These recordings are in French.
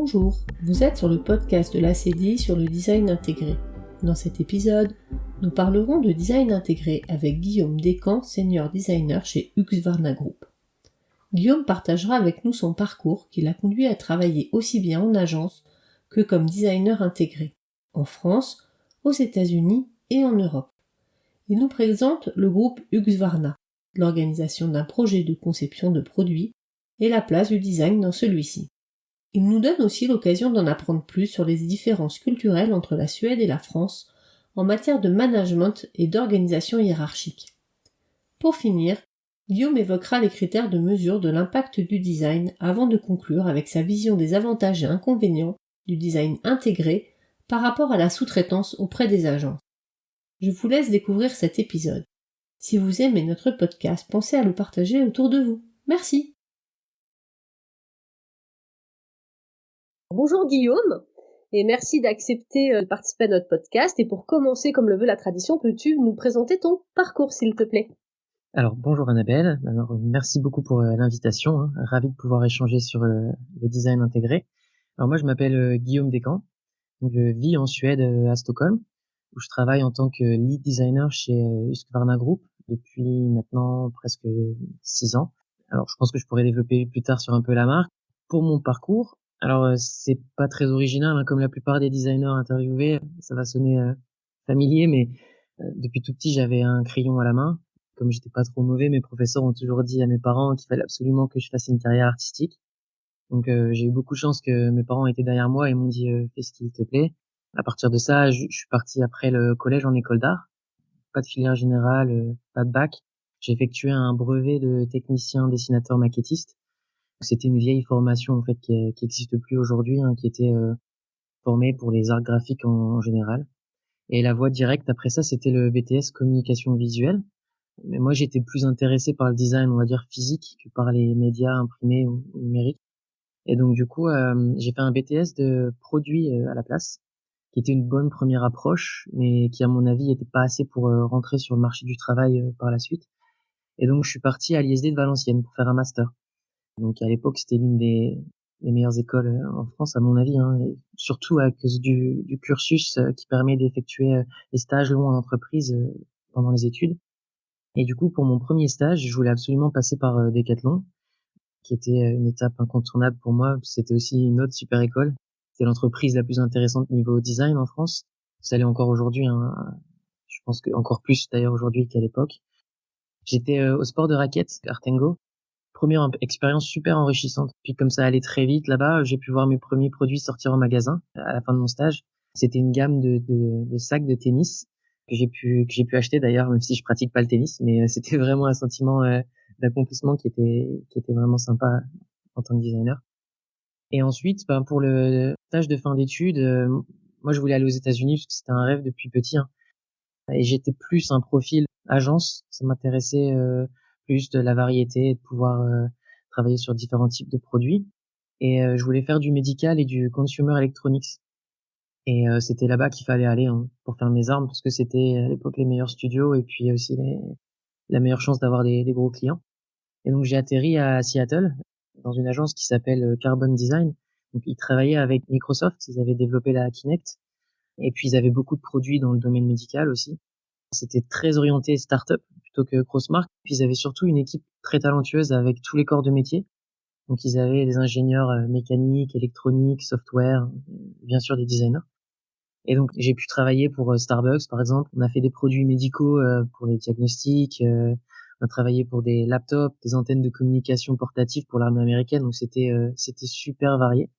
Bonjour, vous êtes sur le podcast de l'ACDI sur le design intégré. Dans cet épisode, nous parlerons de design intégré avec Guillaume Descamps, senior designer chez Husqvarna Group. Guillaume partagera avec nous son parcours qui l'a conduit à travailler aussi bien en agence que comme designer intégré, en France, aux États-Unis et en Europe. Il nous présente le groupe Husqvarna, l'organisation d'un projet de conception de produits et la place du design dans celui-ci. Il nous donne aussi l'occasion d'en apprendre plus sur les différences culturelles entre la Suède et la France en matière de management et d'organisation hiérarchique. Pour finir, Guillaume évoquera les critères de mesure de l'impact du design avant de conclure avec sa vision des avantages et inconvénients du design intégré par rapport à la sous-traitance auprès des agences. Je vous laisse découvrir cet épisode. Si vous aimez notre podcast, pensez à le partager autour de vous. Merci. Bonjour Guillaume, et merci d'accepter de participer à notre podcast. Et pour commencer, comme le veut la tradition, peux-tu nous présenter ton parcours, s'il te plaît ? Alors bonjour Annabelle, merci beaucoup pour l'invitation, ravi de pouvoir échanger sur le design intégré. Alors moi je m'appelle Guillaume Descamps, donc je vis en Suède à Stockholm, où je travaille en tant que lead designer chez Husqvarna Group depuis maintenant presque 6 ans. Alors je pense que je pourrais développer plus tard sur un peu la marque. Pour mon parcours, alors c'est pas très original, comme la plupart des designers interviewés, ça va sonner familier, mais depuis tout petit j'avais un crayon à la main. Comme j'étais pas trop mauvais, mes professeurs ont toujours dit à mes parents qu'il fallait absolument que je fasse une carrière artistique. Donc j'ai eu beaucoup de chance que mes parents étaient derrière moi et m'ont dit fais ce qu'il te plaît. À partir de ça, je suis parti après le collège en école d'art. Pas de filière générale, pas de bac. J'ai effectué un brevet de technicien dessinateur maquettiste. C'était une vieille formation en fait qui existe plus aujourd'hui, qui était formée pour les arts graphiques en général. Et la voie directe après ça, c'était le BTS communication visuelle. Mais moi, j'étais plus intéressé par le design, on va dire physique, que par les médias imprimés ou numériques. Et donc, du coup, j'ai fait un BTS de produits à la place, qui était une bonne première approche, mais qui, à mon avis, était pas assez pour rentrer sur le marché du travail par la suite. Et donc, je suis parti à l'ISD de Valenciennes pour faire un master. Donc, à l'époque, c'était l'une des meilleures écoles en France, à mon avis, et surtout à cause du cursus qui permet d'effectuer des stages longs en entreprise pendant les études. Et du coup, pour mon premier stage, je voulais absolument passer par Decathlon, qui était une étape incontournable pour moi. C'était aussi une autre super école. C'était l'entreprise la plus intéressante niveau design en France. Ça l'est encore aujourd'hui, je pense que encore plus d'ailleurs aujourd'hui qu'à l'époque. J'étais au sport de raquettes, Artengo. Première expérience super enrichissante. Puis comme ça allait très vite là-bas, j'ai pu voir mes premiers produits sortir en magasin à la fin de mon stage. C'était une gamme de sacs de tennis que j'ai pu acheter d'ailleurs, même si je pratique pas le tennis, mais c'était vraiment un sentiment d'accomplissement qui était vraiment sympa en tant que designer. Et ensuite, pour le stage de fin d'études, moi je voulais aller aux États-Unis parce que c'était un rêve depuis petit, et j'étais plus un profil agence. Ça m'intéressait plus de la variété, de pouvoir travailler sur différents types de produits. Et je voulais faire du médical et du consumer electronics. Et c'était là-bas qu'il fallait aller pour faire mes armes, parce que c'était à l'époque les meilleurs studios et puis aussi la meilleure chance d'avoir des gros clients. Et donc j'ai atterri à Seattle dans une agence qui s'appelle Carbon Design. Donc ils travaillaient avec Microsoft, ils avaient développé la Kinect, et puis ils avaient beaucoup de produits dans le domaine médical aussi. C'était très orienté start-up plutôt que grosse marque. Puis ils avaient surtout une équipe très talentueuse avec tous les corps de métier. Donc ils avaient des ingénieurs mécaniques, électroniques, software, bien sûr des designers. Et donc j'ai pu travailler pour Starbucks par exemple. On a fait des produits médicaux pour les diagnostics. On a travaillé pour des laptops, des antennes de communication portatives pour l'armée américaine. Donc c'était super varié.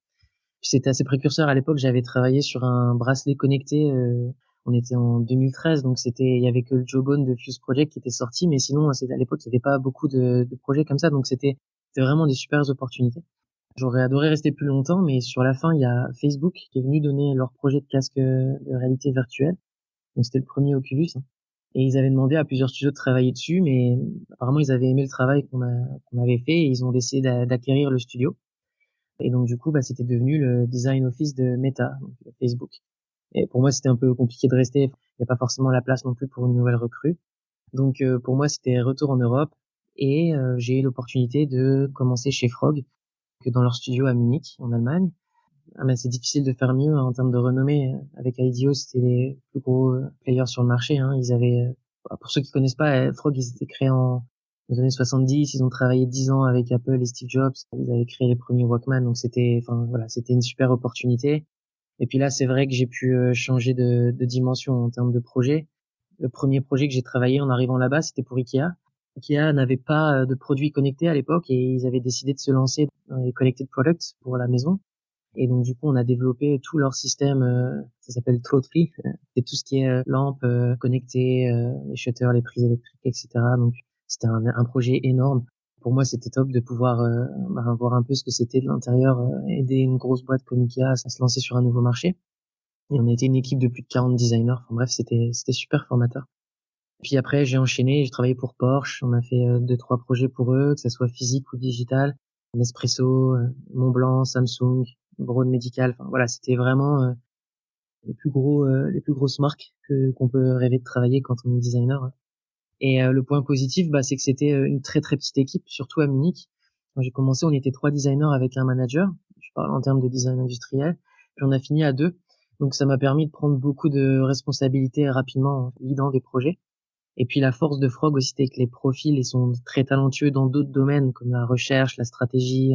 Puis c'était assez précurseur à l'époque. J'avais travaillé sur un bracelet connecté. On était en 2013, donc il y avait que le Jawbone de Fuse Project qui était sorti, mais sinon à l'époque il n'y avait pas beaucoup de projets comme ça, donc c'était vraiment des super opportunités. J'aurais adoré rester plus longtemps, mais sur la fin, il y a Facebook qui est venu donner leur projet de casque de réalité virtuelle. Donc c'était le premier Oculus. Et ils avaient demandé à plusieurs studios de travailler dessus, mais apparemment ils avaient aimé le travail qu'on avait fait et ils ont décidé d'acquérir le studio. Et donc du coup, c'était devenu le design office de Meta, donc Facebook. Et pour moi, c'était un peu compliqué de rester. Il n'y a pas forcément la place non plus pour une nouvelle recrue. Donc pour moi, c'était retour en Europe et j'ai eu l'opportunité de commencer chez Frog, que dans leur studio à Munich, en Allemagne. c'est difficile de faire mieux, hein, en termes de renommée. Avec IDEO, c'était les plus gros players sur le marché, hein. Ils avaient, pour ceux qui connaissent pas, Frog, ils étaient créés aux années 70. Ils ont travaillé 10 ans avec Apple et Steve Jobs. Ils avaient créé les premiers Walkman, donc c'était une super opportunité. Et puis là, c'est vrai que j'ai pu changer de dimension en termes de projet. Le premier projet que j'ai travaillé en arrivant là-bas, c'était pour Ikea. Ikea n'avait pas de produits connectés à l'époque et ils avaient décidé de se lancer dans les connected products pour la maison. Et donc du coup, on a développé tout leur système, ça s'appelle Throat-Free, c'est tout ce qui est lampes connectées, les shutters, les prises électriques, etc. Donc c'était un projet énorme. Pour moi, c'était top de pouvoir voir un peu ce que c'était de l'intérieur, aider une grosse boîte comme Ikea à se lancer sur un nouveau marché. Et on était une équipe de plus de 40 designers. Enfin bref, c'était super formateur. Puis après, j'ai enchaîné, j'ai travaillé pour Porsche. On a fait 2-3 projets pour eux, que ça soit physique ou digital. Nespresso, Montblanc, Samsung, Broad Medical. Enfin voilà, c'était vraiment les plus grosses marques qu'on peut rêver de travailler quand on est designer. Et le point positif, c'est que c'était une très très petite équipe, surtout à Munich. Quand j'ai commencé, on était 3 designers avec un manager. Je parle en termes de design industriel. Puis on a fini à 2. Donc ça m'a permis de prendre beaucoup de responsabilités rapidement en guidant des projets. Et puis la force de Frog aussi, c'est que les profils, ils sont très talentueux dans d'autres domaines comme la recherche, la stratégie,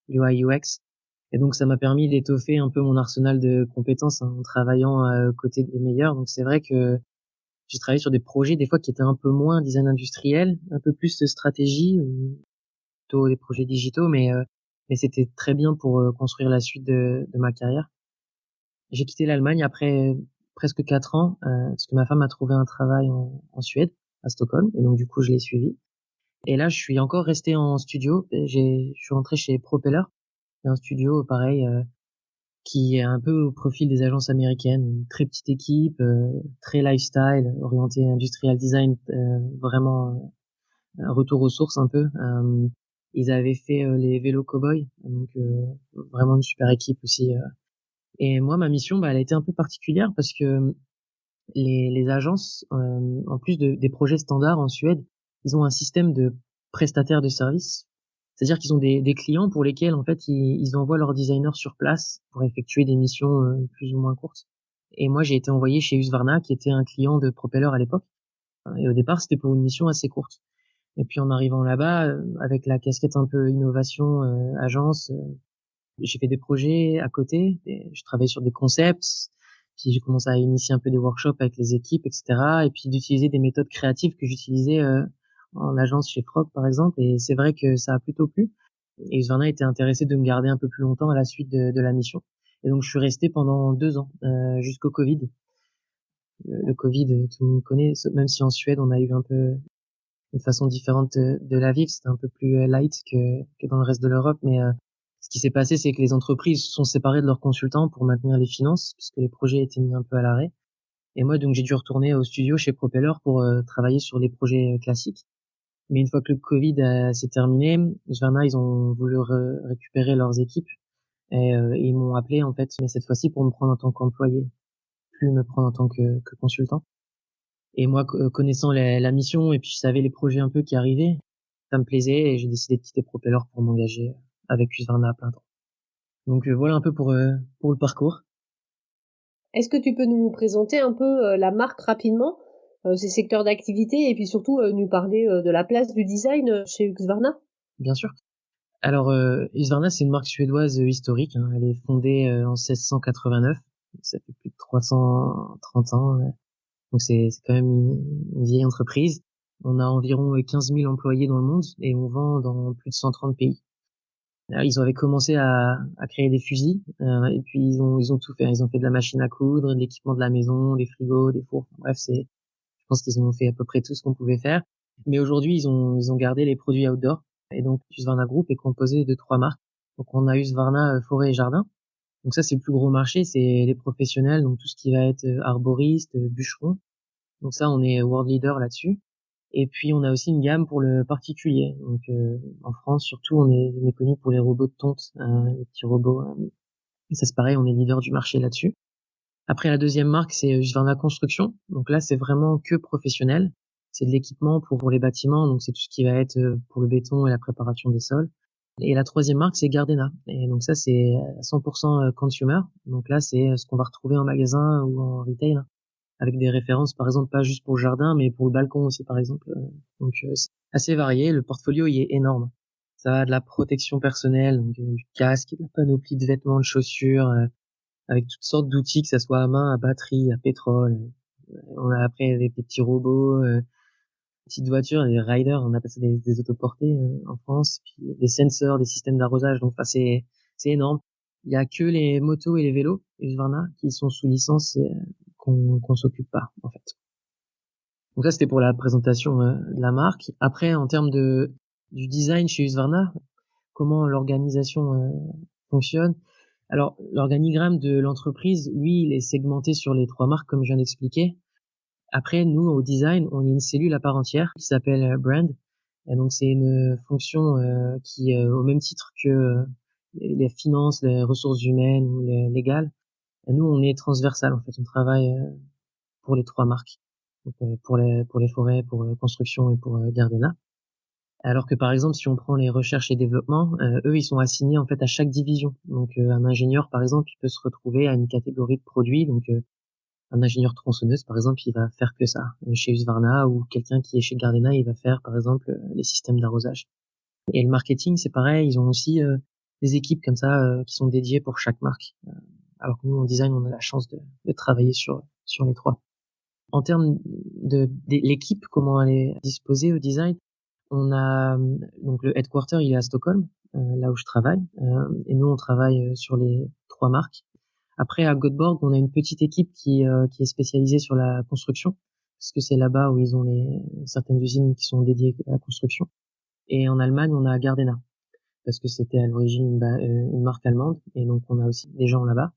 l'UI UX. Et donc ça m'a permis d'étoffer un peu mon arsenal de compétences, hein, en travaillant aux côtés des meilleurs. Donc c'est vrai que j'ai travaillé sur des projets des fois qui étaient un peu moins design industriel, un peu plus de stratégie, ou plutôt des projets digitaux, mais c'était très bien pour construire la suite de ma carrière. J'ai quitté l'Allemagne après presque 4 ans, parce que ma femme a trouvé un travail en Suède, à Stockholm, et donc du coup je l'ai suivi. Et là, je suis encore resté en studio. Je suis rentré chez Propeller, un studio pareil qui est un peu au profil des agences américaines, une très petite équipe, très lifestyle, orienté industrial design, vraiment un retour aux sources un peu. Ils avaient fait les vélos Cowboy, donc vraiment une super équipe aussi. Et moi, ma mission, elle a été un peu particulière parce que les agences, en plus des projets standards en Suède, ils ont un système de prestataires de services. C'est-à-dire qu'ils ont des clients pour lesquels, en fait, ils envoient leurs designers sur place pour effectuer des missions plus ou moins courtes. Et moi, j'ai été envoyé chez Husqvarna, qui était un client de Propeller à l'époque. Et au départ, c'était pour une mission assez courte. Et puis en arrivant là-bas, avec la casquette un peu innovation, agence, j'ai fait des projets à côté. Je travaillais sur des concepts. Puis j'ai commencé à initier un peu des workshops avec les équipes, etc. Et puis d'utiliser des méthodes créatives que j'utilisais en agence chez Frog, par exemple. Et c'est vrai que ça a plutôt plu. Et Husqvarna était intéressé de me garder un peu plus longtemps à la suite de la mission. Et donc je suis resté pendant 2 ans, jusqu'au Covid. Le Covid, tout le monde connaît, même si en Suède on a eu un peu une façon différente de la vivre. C'était un peu plus light que dans le reste de l'Europe. Mais ce qui s'est passé, c'est que les entreprises se sont séparées de leurs consultants pour maintenir les finances, puisque les projets étaient mis un peu à l'arrêt. Et moi, donc, j'ai dû retourner au studio chez Propeller pour travailler sur les projets classiques. Mais une fois que le Covid s'est terminé, Husqvarna, ils ont voulu récupérer leurs équipes et ils m'ont appelé, en fait, mais cette fois-ci pour me prendre en tant qu'employé, plus me prendre en tant que consultant. Et moi, connaissant la mission, et puis je savais les projets un peu qui arrivaient, ça me plaisait et j'ai décidé de quitter Propeller pour m'engager avec Husqvarna à plein temps. Donc voilà un peu pour le parcours. Est-ce que tu peux nous présenter un peu la marque rapidement, ses secteurs d'activité et puis surtout nous parler de la place du design chez Husqvarna? Bien sûr. Alors Husqvarna, c'est une marque suédoise historique, hein. Elle est fondée en 1689. Ça fait plus de 330 ans. Donc c'est quand même une vieille entreprise. On a environ 15 000 employés dans le monde et on vend dans plus de 130 pays. Alors, ils avaient commencé à créer des fusils et puis ils ont tout fait. Ils ont fait de la machine à coudre, de l'équipement de la maison, des frigos, des fours. Bref, je pense qu'ils ont fait à peu près tout ce qu'on pouvait faire. Mais aujourd'hui, ils ont gardé les produits outdoor. Et donc Husqvarna Group est composé de 3 marques. Donc on a Husqvarna Forêt et Jardin. Donc ça, c'est le plus gros marché, c'est les professionnels, donc tout ce qui va être arboriste, bûcheron. Donc ça, on est world leader là-dessus. Et puis on a aussi une gamme pour le particulier. Donc en France, surtout, on est connu pour les robots de tonte, les petits robots. Et ça, c'est pareil, on est leader du marché là-dessus. Après, la deuxième marque, c'est Husqvarna Construction. Donc là, c'est vraiment que professionnel. C'est de l'équipement pour les bâtiments. Donc c'est tout ce qui va être pour le béton et la préparation des sols. Et la troisième marque, c'est Gardena. Et donc ça, c'est 100% consumer. Donc là, c'est ce qu'on va retrouver en magasin ou en retail, hein, avec des références, par exemple, pas juste pour le jardin, mais pour le balcon aussi, par exemple. Donc c'est assez varié. Le portfolio, il est énorme. Ça va de la protection personnelle, donc du casque, de la panoplie de vêtements, de chaussures, avec toutes sortes d'outils, que ça soit à main, à batterie, à pétrole. On a après des petits robots, petites voitures, des riders, on appelle ça des autoportés en France, puis des sensors, des systèmes d'arrosage. Donc, enfin, c'est énorme. Il y a que les motos et les vélos, Husqvarna, qui sont sous licence qu'on s'occupe pas, en fait. Donc ça, c'était pour la présentation de la marque. Après, en termes du design chez Husqvarna, comment l'organisation fonctionne. Alors, l'organigramme de l'entreprise, lui, il est segmenté sur les 3 marques, comme je viens d'expliquer. Après, nous, au design, on est une cellule à part entière qui s'appelle brand. Et donc, c'est une fonction qui, au même titre que les finances, les ressources humaines ou les légales, et nous, on est transversal. En fait, on travaille pour les 3 marques. Donc, pour les forêts, pour construction et pour Gardena. Alors que par exemple, si on prend les recherches et développement, eux, ils sont assignés en fait à chaque division. Donc, un ingénieur, par exemple, il peut se retrouver à une catégorie de produits. Donc, un ingénieur tronçonneuse, par exemple, il va faire que ça. Chez Husqvarna, ou quelqu'un qui est chez Gardena, il va faire, par exemple, les systèmes d'arrosage. Et le marketing, c'est pareil. Ils ont aussi des équipes comme ça qui sont dédiées pour chaque marque. Alors que nous, en design, on a la chance de travailler sur les 3. En termes de l'équipe, comment elle est disposée au design, on a donc le headquarter, il est à Stockholm, là où je travaille, et nous on travaille sur les 3 marques. Après à Göteborg, on a une petite équipe qui est spécialisée sur la construction, parce que c'est là-bas où ils ont certaines usines qui sont dédiées à la construction. Et en Allemagne, on a Gardena, parce que c'était à l'origine une marque allemande, et donc on a aussi des gens là-bas.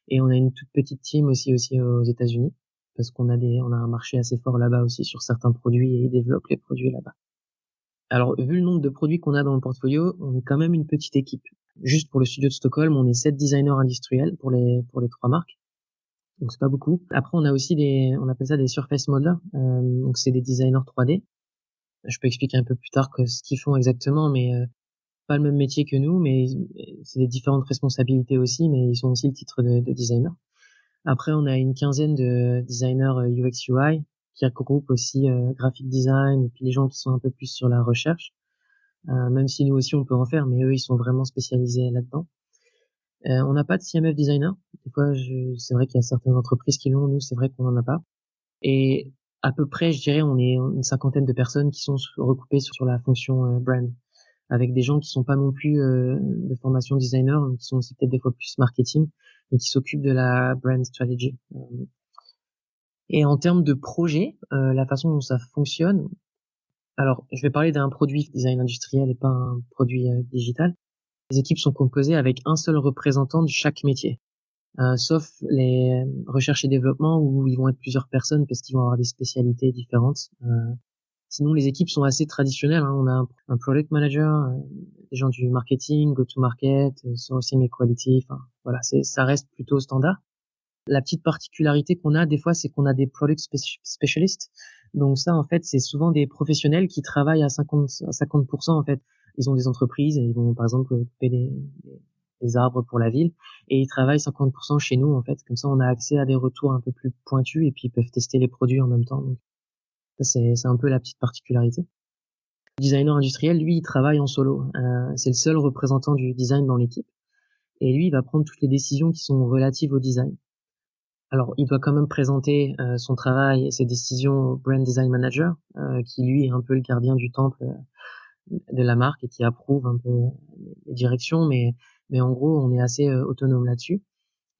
Et on a une toute petite team aussi aux États-Unis, parce qu'on a un marché assez fort là-bas aussi sur certains produits, et ils développent les produits là-bas. Alors, vu le nombre de produits qu'on a dans le portfolio, on est quand même une petite équipe. Juste pour le studio de Stockholm, on est 7 designers industriels pour les 3 marques. Donc, c'est pas beaucoup. Après, on a aussi on appelle ça des surface modelers. Donc, c'est des designers 3D. Je peux expliquer un peu plus tard ce qu'ils font exactement, mais pas le même métier que nous, mais c'est des différentes responsabilités aussi, mais ils ont aussi le titre de designer. Après, on a une quinzaine de designers UX UI, qui regroupe aussi graphic design et puis les gens qui sont un peu plus sur la recherche, même si nous aussi on peut en faire, mais eux ils sont vraiment spécialisés là-dedans. On n'a pas de CMF designer. Des fois, c'est vrai qu'il y a certaines entreprises qui l'ont, nous c'est vrai qu'on en a pas. Et à peu près, je dirais, on est une cinquantaine de personnes qui sont recoupées sur la fonction brand, avec des gens qui sont pas non plus de formation designer, qui sont aussi peut-être des fois plus marketing, mais qui s'occupent de la brand strategy. Et en termes de projet, la façon dont ça fonctionne, alors je vais parler d'un produit design industriel et pas un produit digital. Les équipes sont composées avec un seul représentant de chaque métier, sauf les recherches et développement où ils vont être plusieurs personnes parce qu'ils vont avoir des spécialités différentes. Sinon, les équipes sont assez traditionnelles, hein. On a un product manager, des gens du marketing, go-to-market, sourcing et quality. Enfin, voilà, ça reste plutôt standard. La petite particularité qu'on a des fois, c'est qu'on a des product specialists. Donc ça, en fait, c'est souvent des professionnels qui travaillent à 50% en fait. Ils ont des entreprises et ils vont, par exemple, couper des arbres pour la ville et ils travaillent 50% chez nous, en fait. Comme ça, on a accès à des retours un peu plus pointus et puis ils peuvent tester les produits en même temps. Donc, ça, c'est un peu la petite particularité. Le designer industriel, lui, il travaille en solo. C'est le seul représentant du design dans l'équipe. Et lui, il va prendre toutes les décisions qui sont relatives au design. Alors, il doit quand même présenter son travail et ses décisions au brand design manager, qui lui est un peu le gardien du temple de la marque et qui approuve un peu les directions, mais en gros, on est assez autonome là-dessus.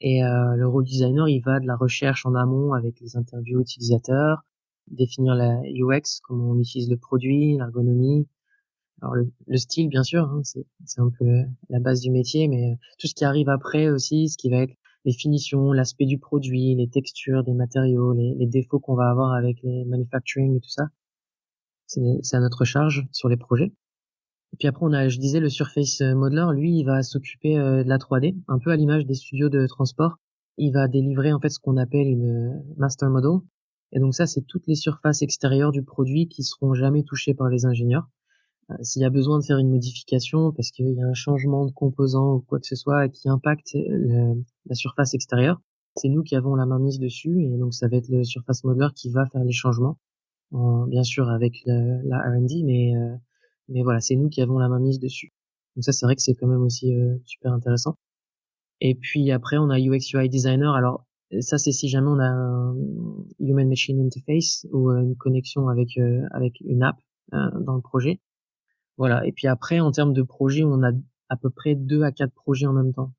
Et le rôle designer, il va de la recherche en amont avec les interviews utilisateurs, définir la UX, comment on utilise le produit, l'ergonomie. Alors le style, bien sûr, hein, c'est un peu la base du métier, mais tout ce qui arrive après aussi, ce qui va être les finitions, l'aspect du produit, les textures des matériaux, les défauts qu'on va avoir avec les manufacturing et tout ça, c'est à notre charge sur les projets. Et puis après, je disais, le Surface Modeler, lui, il va s'occuper de la 3D, un peu à l'image des studios de transport. Il va délivrer en fait ce qu'on appelle une master model. Et donc ça, c'est toutes les surfaces extérieures du produit qui seront jamais touchées par les ingénieurs. S'il y a besoin de faire une modification parce qu'il y a un changement de composant ou quoi que ce soit qui impacte la surface extérieure, c'est nous qui avons la main mise dessus et donc ça va être le surface modeler qui va faire les changements, bien sûr avec la R&D, mais voilà, c'est nous qui avons la main mise dessus. Donc ça, c'est vrai que c'est quand même aussi super intéressant. Et puis après, on a UX UI designer. Alors ça, c'est si jamais on a un human machine interface ou une connexion avec une app dans le projet. Voilà. Et puis après, en termes de projet, on a à peu près 2 à 4 projets en même temps.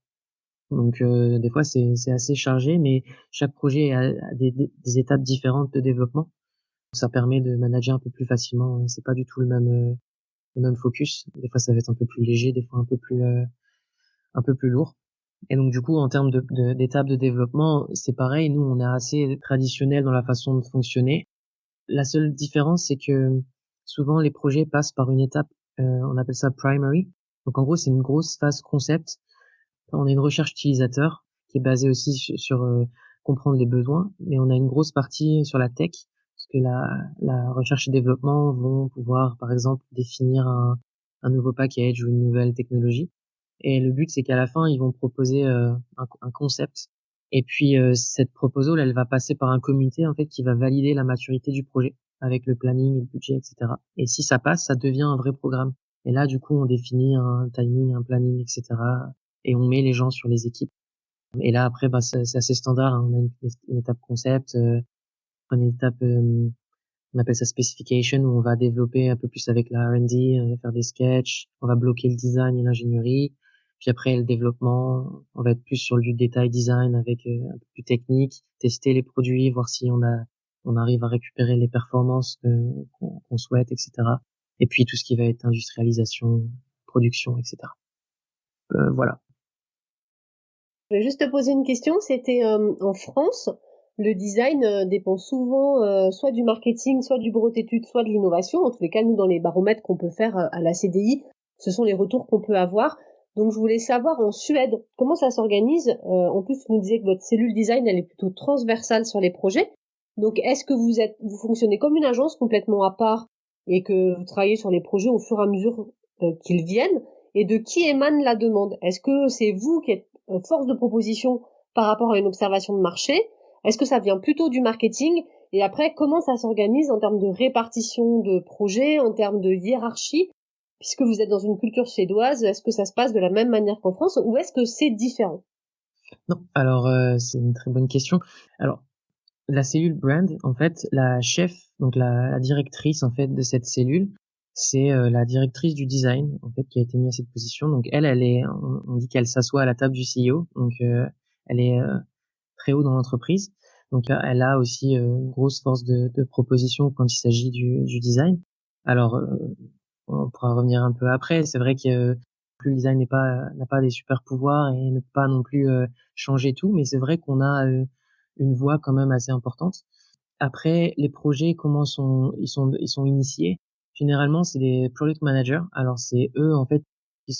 Donc des fois, c'est assez chargé, mais chaque projet a des étapes différentes de développement. Ça permet de manager un peu plus facilement. C'est pas du tout le même focus. Des fois, ça va être un peu plus léger, des fois un peu plus lourd. Et donc du coup, en termes d'étapes de développement, c'est pareil. Nous, on est assez traditionnel dans la façon de fonctionner. La seule différence, c'est que souvent les projets passent par une étape, on appelle ça primary. Donc en gros, c'est une grosse phase concept. On a une recherche utilisateur qui est basée aussi sur comprendre les besoins, mais on a une grosse partie sur la tech, parce que la recherche et développement vont pouvoir, par exemple, définir un nouveau package ou une nouvelle technologie. Et le but, c'est qu'à la fin, ils vont proposer un concept. Et puis cette proposal, elle va passer par un comité en fait qui va valider la maturité du projet avec le planning, le budget, etc. Et si ça passe, ça devient un vrai programme. Et là, du coup, on définit un timing, un planning, etc. Et on met les gens sur les équipes. Et là, après, bah, c'est assez standard, hein. On a une étape concept, une étape, on appelle ça specification, où on va développer un peu plus avec la R&D, faire des sketchs, on va bloquer le design et l'ingénierie. Puis après, le développement, on va être plus sur du détail design avec un peu plus technique, tester les produits, voir si on arrive à récupérer les performances qu'on souhaite, etc. Et puis tout ce qui va être industrialisation, production, etc. Voilà. Je vais juste te poser une question. C'était en France, le design dépend souvent soit du marketing, soit du bureau d'études, soit de l'innovation. En tous les cas, nous, dans les baromètres qu'on peut faire à la CDI, ce sont les retours qu'on peut avoir. Donc, je voulais savoir en Suède, comment ça s'organise. En plus, tu nous disais que votre cellule design, elle est plutôt transversale sur les projets. Donc, est-ce que vous fonctionnez comme une agence complètement à part et que vous travaillez sur les projets au fur et à mesure qu'ils viennent? Et de qui émane la demande? Est-ce que c'est vous qui êtes force de proposition par rapport à une observation de marché? Est-ce que ça vient plutôt du marketing? Et après, comment ça s'organise en termes de répartition de projets, en termes de hiérarchie? Puisque vous êtes dans une culture suédoise, est-ce que ça se passe de la même manière qu'en France ou est-ce que c'est différent? Non, alors c'est une très bonne question. Alors la cellule brand, en fait, la chef, donc la directrice en fait de cette cellule, c'est la directrice du design en fait qui a été mise à cette position. Donc elle est, on dit qu'elle s'assoit à la table du CEO, donc elle est très haut dans l'entreprise. Donc elle a aussi une grosse force de proposition quand il s'agit du design. Alors on pourra revenir un peu après. C'est vrai que le design n'a pas des super pouvoirs et ne peut pas non plus changer tout, mais c'est vrai qu'on a une voix quand même assez importante. Après, les projets, ils sont initiés. Généralement, c'est des product managers. Alors c'est eux en fait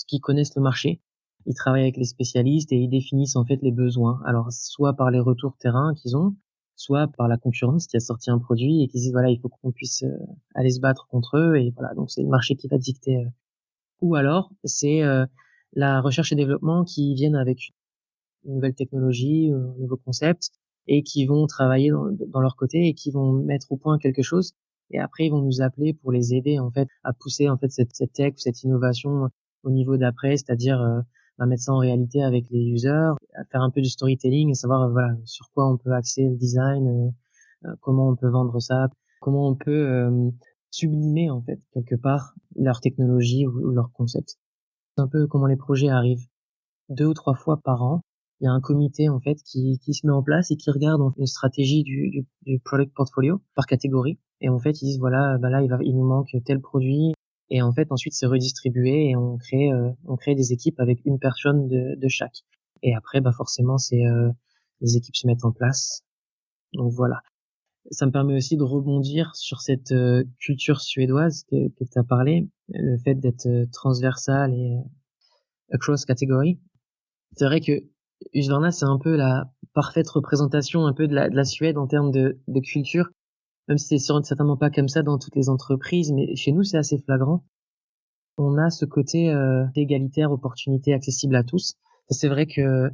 qui connaissent le marché. Ils travaillent avec les spécialistes et ils définissent en fait les besoins. Alors soit par les retours terrain qu'ils ont, soit par la concurrence qui a sorti un produit et qui disent voilà, il faut qu'on puisse aller se battre contre eux et voilà, donc c'est le marché qui va dicter. Ou alors c'est la recherche et développement qui viennent avec une nouvelle technologie, un nouveau concept et qui vont travailler dans leur côté et qui vont mettre au point quelque chose et après ils vont nous appeler pour les aider en fait à pousser en fait cette tech ou cette innovation au niveau d'après, c'est-à-dire mettre ça en réalité avec les users, à faire un peu du storytelling et savoir voilà sur quoi on peut axer le design, comment on peut vendre ça, comment on peut sublimer en fait quelque part leur technologie ou leur concept. C'est un peu comment les projets arrivent 2 ou 3 fois par an. Il y a un comité en fait qui se met en place et qui regarde une stratégie du product portfolio par catégorie et en fait ils disent voilà bah là il nous manque tel produit et en fait ensuite c'est redistribué et on crée des équipes avec une personne de chaque et après bah forcément c'est les équipes se mettent en place donc voilà. Ça me permet aussi de rebondir sur cette culture suédoise que tu as parlé, le fait d'être transversal et across category. C'est vrai que Husqvarna, c'est un peu la parfaite représentation un peu de la Suède en termes de culture, même si c'est certainement pas comme ça dans toutes les entreprises, mais chez nous, c'est assez flagrant. on a ce côté égalitaire, opportunité accessible à tous. C'est vrai que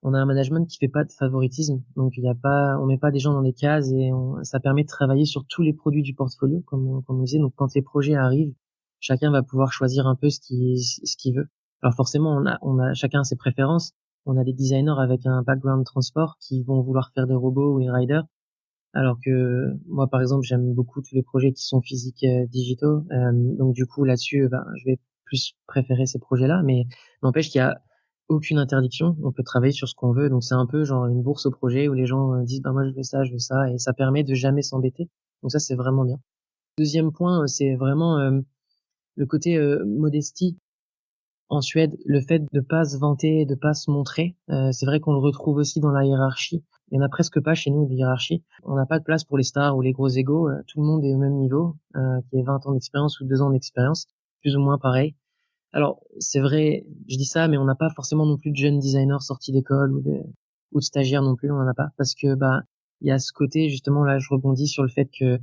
on a un management qui fait pas de favoritisme, donc on met pas des gens dans des cases et ça permet de travailler sur tous les produits du portfolio, comme on disait. Donc quand les projets arrivent, chacun va pouvoir choisir un peu ce qu'il veut. Alors forcément, on a chacun ses préférences. On a des designers avec un background transport qui vont vouloir faire des robots ou des riders, alors que moi, par exemple, j'aime beaucoup tous les projets qui sont physiques, digitaux. Donc du coup, là-dessus, je vais plus préférer ces projets-là. Mais n'empêche qu'il y a aucune interdiction. On peut travailler sur ce qu'on veut. Donc c'est un peu genre une bourse au projet où les gens disent, moi je veux ça, et ça permet de jamais s'embêter. Donc ça, c'est vraiment bien. Deuxième point, c'est vraiment le côté modestie. En Suède, le fait de pas se vanter, de pas se montrer, c'est vrai qu'on le retrouve aussi dans la hiérarchie. Il y en a presque pas chez nous de hiérarchie. On n'a pas de place pour les stars ou les gros égos. Tout le monde est au même niveau, qui ait 20 ans d'expérience ou 2 ans d'expérience, plus ou moins pareil. Alors, c'est vrai, je dis ça, mais on n'a pas forcément non plus de jeunes designers sortis d'école ou de stagiaires non plus, on en a pas. Parce que, il y a ce côté, justement, là, je rebondis sur le fait que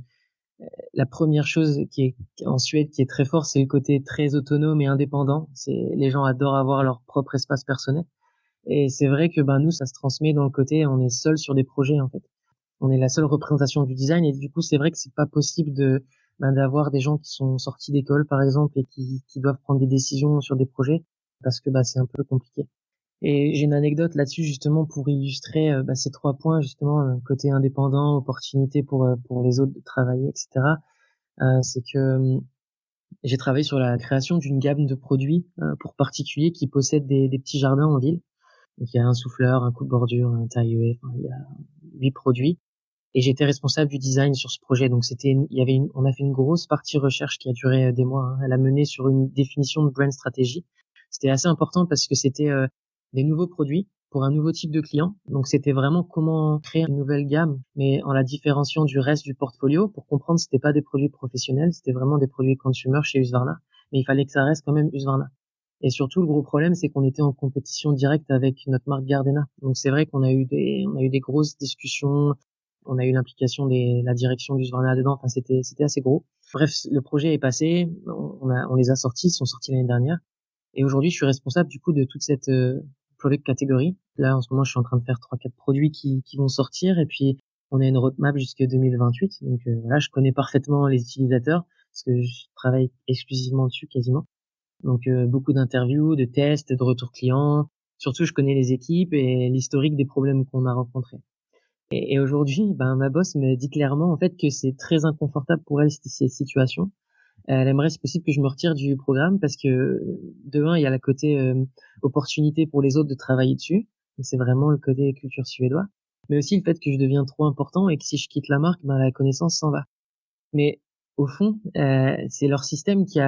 la première chose qui est en Suède qui est très fort, c'est le côté très autonome et indépendant. Les gens adorent avoir leur propre espace personnel. Et c'est vrai que nous, ça se transmet dans le côté, on est seul sur des projets en fait. On est la seule représentation du design et du coup, c'est vrai que c'est pas possible d'avoir des gens qui sont sortis d'école par exemple et qui doivent prendre des décisions sur des projets parce que c'est un peu compliqué. Et j'ai une anecdote là-dessus justement pour illustrer ces 3 points justement, côté indépendant, opportunité pour les autres de travailler, etc. C'est que j'ai travaillé sur la création d'une gamme de produits pour particuliers qui possèdent des petits jardins en ville. Donc il y a un souffleur, un coupe-bordure, un taille-haie, enfin il y a 8 produits. Et j'étais responsable du design sur ce projet. Donc on a fait une grosse partie recherche qui a duré des mois. Elle a mené sur une définition de brand stratégie. C'était assez important parce que c'était des nouveaux produits pour un nouveau type de client. Donc c'était vraiment comment créer une nouvelle gamme, mais en la différenciant du reste du portfolio. Pour comprendre, c'était pas des produits professionnels, c'était vraiment des produits consumer chez Husqvarna. Mais il fallait que ça reste quand même Husqvarna. Et surtout, le gros problème, c'est qu'on était en compétition directe avec notre marque Gardena. Donc c'est vrai qu'on a eu des grosses discussions. On a eu l'implication la direction du Husqvarna dedans. Enfin, c'était assez gros. Bref, le projet est passé. On les a sortis. Ils sont sortis l'année dernière. Et aujourd'hui, je suis responsable du coup de toute cette product catégorie. Là, en ce moment, je suis en train de faire 3-4 produits qui vont sortir. Et puis, on a une roadmap jusqu'à 2028. Donc voilà, je connais parfaitement les utilisateurs parce que je travaille exclusivement dessus quasiment. Donc beaucoup d'interviews, de tests, de retours clients. Surtout, je connais les équipes et l'historique des problèmes qu'on a rencontrés. Et aujourd'hui, ma boss me dit clairement en fait que c'est très inconfortable pour elle ces situations. Elle aimerait, si possible, que je me retire du programme parce que de un, il y a la côté opportunité pour les autres de travailler dessus. Donc, c'est vraiment le côté culture suédois. Mais aussi le fait que je deviens trop important et que si je quitte la marque, la connaissance s'en va. Mais au fond, c'est leur système que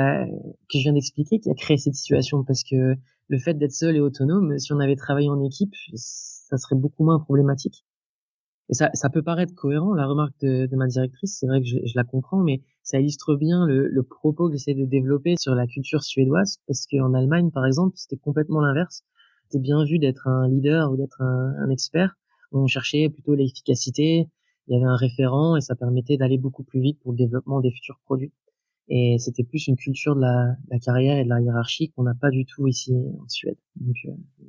je viens d'expliquer qui a créé cette situation parce que le fait d'être seul et autonome, si on avait travaillé en équipe, ça serait beaucoup moins problématique. Et ça peut paraître cohérent, la remarque de ma directrice, c'est vrai que je la comprends, mais ça illustre bien le propos que j'essaie de développer sur la culture suédoise, parce qu'en Allemagne, par exemple, c'était complètement l'inverse. C'était bien vu d'être un leader ou d'être un expert. On cherchait plutôt l'efficacité, il y avait un référent et ça permettait d'aller beaucoup plus vite pour le développement des futurs produits. Et c'était plus une culture de la carrière et de la hiérarchie qu'on n'a pas du tout ici en Suède. Donc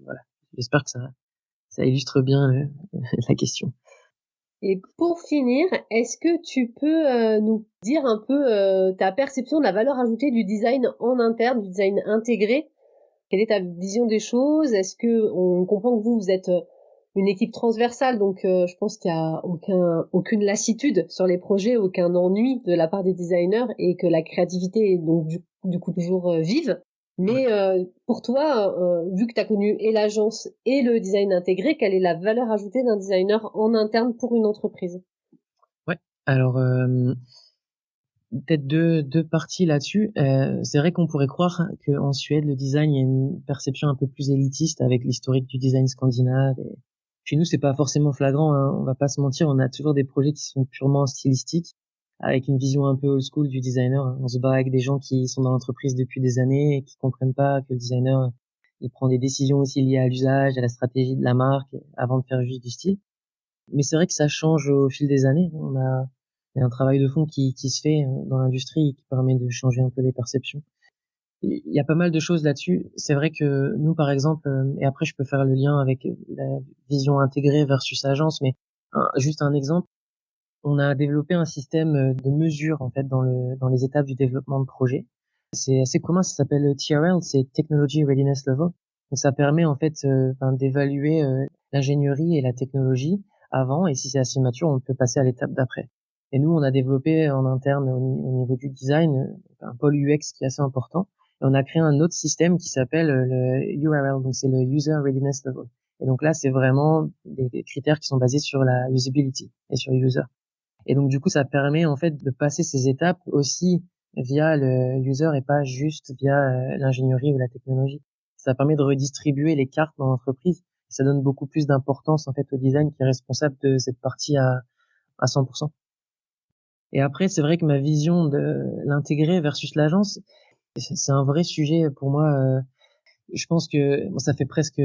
voilà, j'espère que ça illustre bien la question. Et pour finir, est-ce que tu peux nous dire un peu ta perception de la valeur ajoutée du design en interne, du design intégré? Quelle est ta vision des choses? Est-ce que on comprend que vous êtes une équipe transversale, donc je pense qu'il y a aucune lassitude sur les projets, aucun ennui de la part des designers et que la créativité est donc du coup toujours vive. Mais pour toi, vu que tu as connu et l'agence et le design intégré, quelle est la valeur ajoutée d'un designer en interne pour une entreprise? Ouais, alors peut-être deux parties là-dessus. C'est vrai qu'on pourrait croire qu'en Suède, le design, il y a une perception un peu plus élitiste avec l'historique du design scandinave. Et chez nous, c'est pas forcément flagrant, hein, on va pas se mentir, on a toujours des projets qui sont purement stylistiques, avec une vision un peu old school du designer. On se bat avec des gens qui sont dans l'entreprise depuis des années et qui comprennent pas que le designer, il prend des décisions aussi liées à l'usage, à la stratégie de la marque, avant de faire juste du style. Mais c'est vrai que ça change au fil des années. Il y a un travail de fond qui se fait dans l'industrie et qui permet de changer un peu les perceptions. il y a pas mal de choses là-dessus. C'est vrai que nous, par exemple, et après je peux faire le lien avec la vision intégrée versus agence, mais juste un exemple, on a développé un système de mesure en fait dans les étapes du développement de projet. C'est assez commun, ça s'appelle TRL, c'est Technology Readiness Level. Donc ça permet en fait d'évaluer l'ingénierie et la technologie avant, et si c'est assez mature, on peut passer à l'étape d'après. Et nous, on a développé en interne au niveau du design un pôle UX qui est assez important. Et on a créé un autre système qui s'appelle le URL, donc c'est le User Readiness Level. Et donc là, c'est vraiment des critères qui sont basés sur la usability et sur user. Et donc du coup, ça permet en fait de passer ces étapes aussi via le user et pas juste via l'ingénierie ou la technologie. Ça permet de redistribuer les cartes dans l'entreprise. Ça donne beaucoup plus d'importance en fait au design qui est responsable de cette partie à 100%. Et après, c'est vrai que ma vision de l'intégrer versus l'agence, c'est un vrai sujet pour moi. Je pense que ça fait presque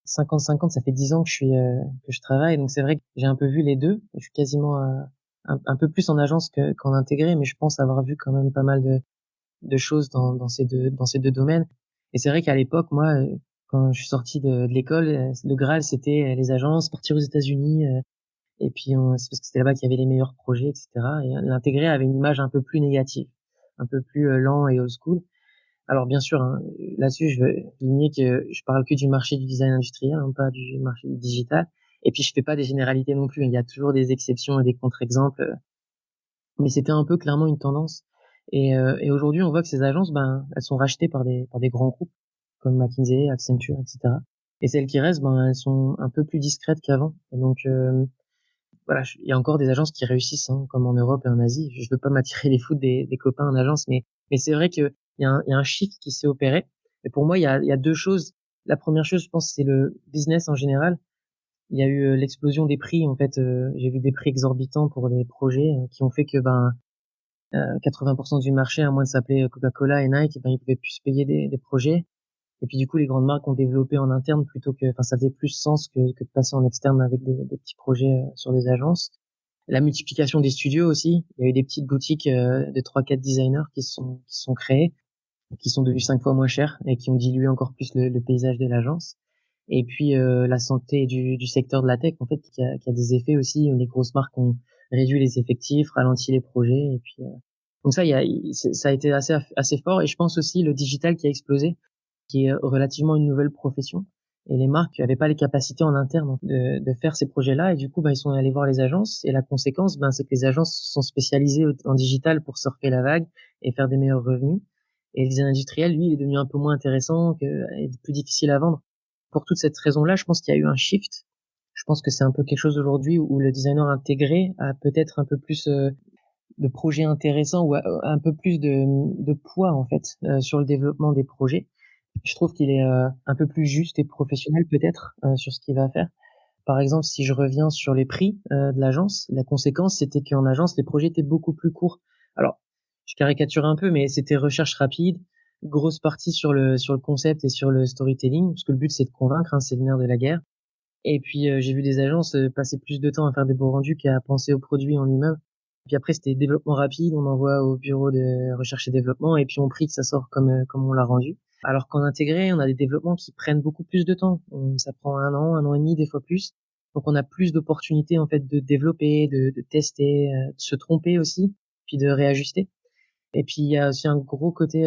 50, ça fait 10 ans que je travaille, donc c'est vrai que j'ai un peu vu les deux. Je suis quasiment un peu plus en agence qu'en intégré, mais je pense avoir vu quand même pas mal de choses dans ces deux domaines. Et c'est vrai qu'à l'époque, moi, quand je suis sorti de l'école, le Graal c'était les agences, partir aux États-Unis, et puis c'est parce que c'était là-bas qu'il y avait les meilleurs projets, etc. Et l'intégré avait une image un peu plus négative, un peu plus lent et old school. Alors bien sûr, hein, là-dessus, je veux souligner que je parle que du marché du design industriel, hein, pas du marché du digital. Et puis je fais pas des généralités non plus. Il y a toujours des exceptions et des contre-exemples, mais c'était un peu clairement une tendance. Et aujourd'hui, on voit que ces agences, ben, elles sont rachetées par des grands groupes comme McKinsey, Accenture, etc. Et celles qui restent, ben, elles sont un peu plus discrètes qu'avant. Et donc voilà, il y a encore des agences qui réussissent, hein, comme en Europe et en Asie. Je veux pas m'attirer les foudres des copains en agence, mais c'est vrai que il y a un shift qui s'est opéré. Et pour moi, il y a deux choses. La première chose, je pense, c'est le business en général. Il y a eu l'explosion des prix. En fait, j'ai vu des prix exorbitants pour des projets qui ont fait que 80% du marché, à moins de s'appeler Coca-Cola et Nike, ben ils pouvaient plus se payer des projets. Et puis du coup, les grandes marques ont développé en interne plutôt que, enfin, ça faisait plus sens que de passer en externe avec des petits projets sur des agences. La multiplication des studios aussi. Il y a eu des petites boutiques de 3-4 designers qui se sont créés, qui sont devenus 5 fois moins chers et qui ont dilué encore plus le paysage de l'agence. Et puis la santé du secteur de la tech, en fait, qui a des effets aussi. Les grosses marques ont réduit les effectifs, ralenti les projets. Et puis donc ça, ça a été assez fort. Et je pense aussi le digital qui a explosé, qui est relativement une nouvelle profession. Et les marques n'avaient pas les capacités en interne de faire ces projets-là. Et du coup, ils sont allés voir les agences. Et la conséquence, c'est que les agences sont spécialisées en digital pour surfer la vague et faire des meilleurs revenus. Et le design industriel, lui, il est devenu un peu moins intéressant et plus difficile à vendre. Pour toute cette raison-là, je pense qu'il y a eu un shift. Je pense que c'est un peu quelque chose aujourd'hui où le designer intégré a peut-être un peu plus de projets intéressants ou un peu plus de poids en fait sur le développement des projets. Je trouve qu'il est un peu plus juste et professionnel peut-être sur ce qu'il va faire. Par exemple, si je reviens sur les prix de l'agence, la conséquence c'était qu'en agence les projets étaient beaucoup plus courts. Alors, je caricature un peu, mais c'était recherche rapide, grosse partie sur le concept et sur le storytelling, parce que le but c'est de convaincre, hein, c'est le nerf de la guerre. Et puis j'ai vu des agences passer plus de temps à faire des beaux rendus qu'à penser au produit en lui-même. Puis après c'était développement rapide, on envoie au bureau de recherche et développement et puis on prie que ça sort comme on l'a rendu. Alors qu'en intégré, on a des développements qui prennent beaucoup plus de temps. Ça prend un an et demi, des fois plus. Donc on a plus d'opportunités en fait de développer, de tester, de se tromper aussi, puis de réajuster. Et puis il y a aussi un gros côté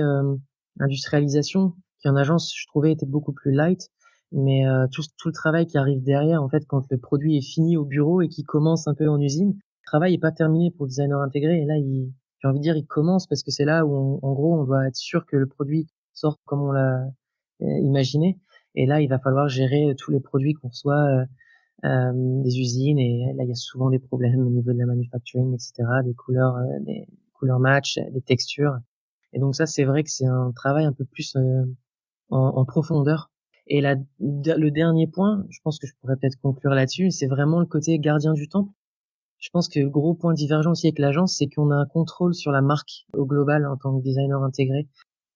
industrialisation qui en agence je trouvais était beaucoup plus light, mais tout le travail qui arrive derrière en fait quand le produit est fini au bureau et qui commence un peu en usine, le travail est pas terminé pour le designer intégré et là j'ai envie de dire il commence parce que c'est là où en gros on doit être sûr que le produit sorte comme on l'a imaginé et là il va falloir gérer tous les produits qu'on reçoit des usines et là il y a souvent des problèmes au niveau de la manufacturing, etc., des couleurs match, des textures. Et donc ça, c'est vrai que c'est un travail un peu plus en profondeur. Et le dernier point, je pense que je pourrais peut-être conclure là-dessus, c'est vraiment le côté gardien du temple. Je pense que le gros point divergent aussi avec l'agence, c'est qu'on a un contrôle sur la marque au global en tant que designer intégré.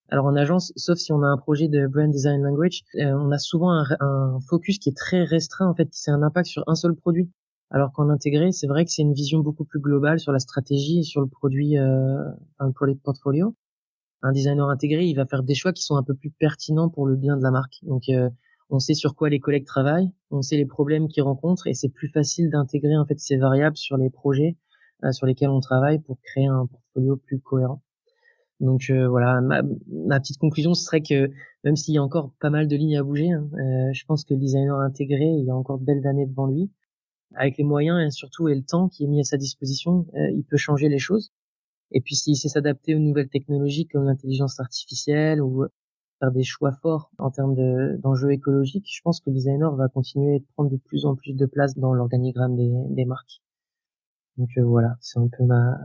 Alors en agence, sauf si on a un projet de brand design language, on a souvent un focus qui est très restreint en fait, qui c'est un impact sur un seul produit. Alors qu'en intégré, c'est vrai que c'est une vision beaucoup plus globale sur la stratégie et sur le produit, le product portfolio. un designer intégré, il va faire des choix qui sont un peu plus pertinents pour le bien de la marque. Donc, on sait sur quoi les collègues travaillent, on sait les problèmes qu'ils rencontrent, et c'est plus facile d'intégrer en fait ces variables sur les projets sur lesquels on travaille pour créer un portfolio plus cohérent. Donc voilà, ma petite conclusion ce serait que même s'il y a encore pas mal de lignes à bouger, je pense que le designer intégré, il y a encore de belles années devant lui. Avec les moyens et surtout et le temps qui est mis à sa disposition, il peut changer les choses. Et puis s'il sait s'adapter aux nouvelles technologies comme l'intelligence artificielle ou faire des choix forts en termes d'enjeux écologiques, je pense que le designer va continuer de prendre de plus en plus de place dans l'organigramme des marques. Donc voilà, c'est un peu ma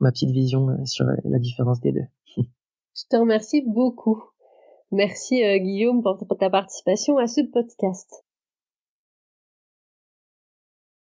petite vision sur la différence des deux. Je te remercie beaucoup. Merci Guillaume pour ta participation à ce podcast.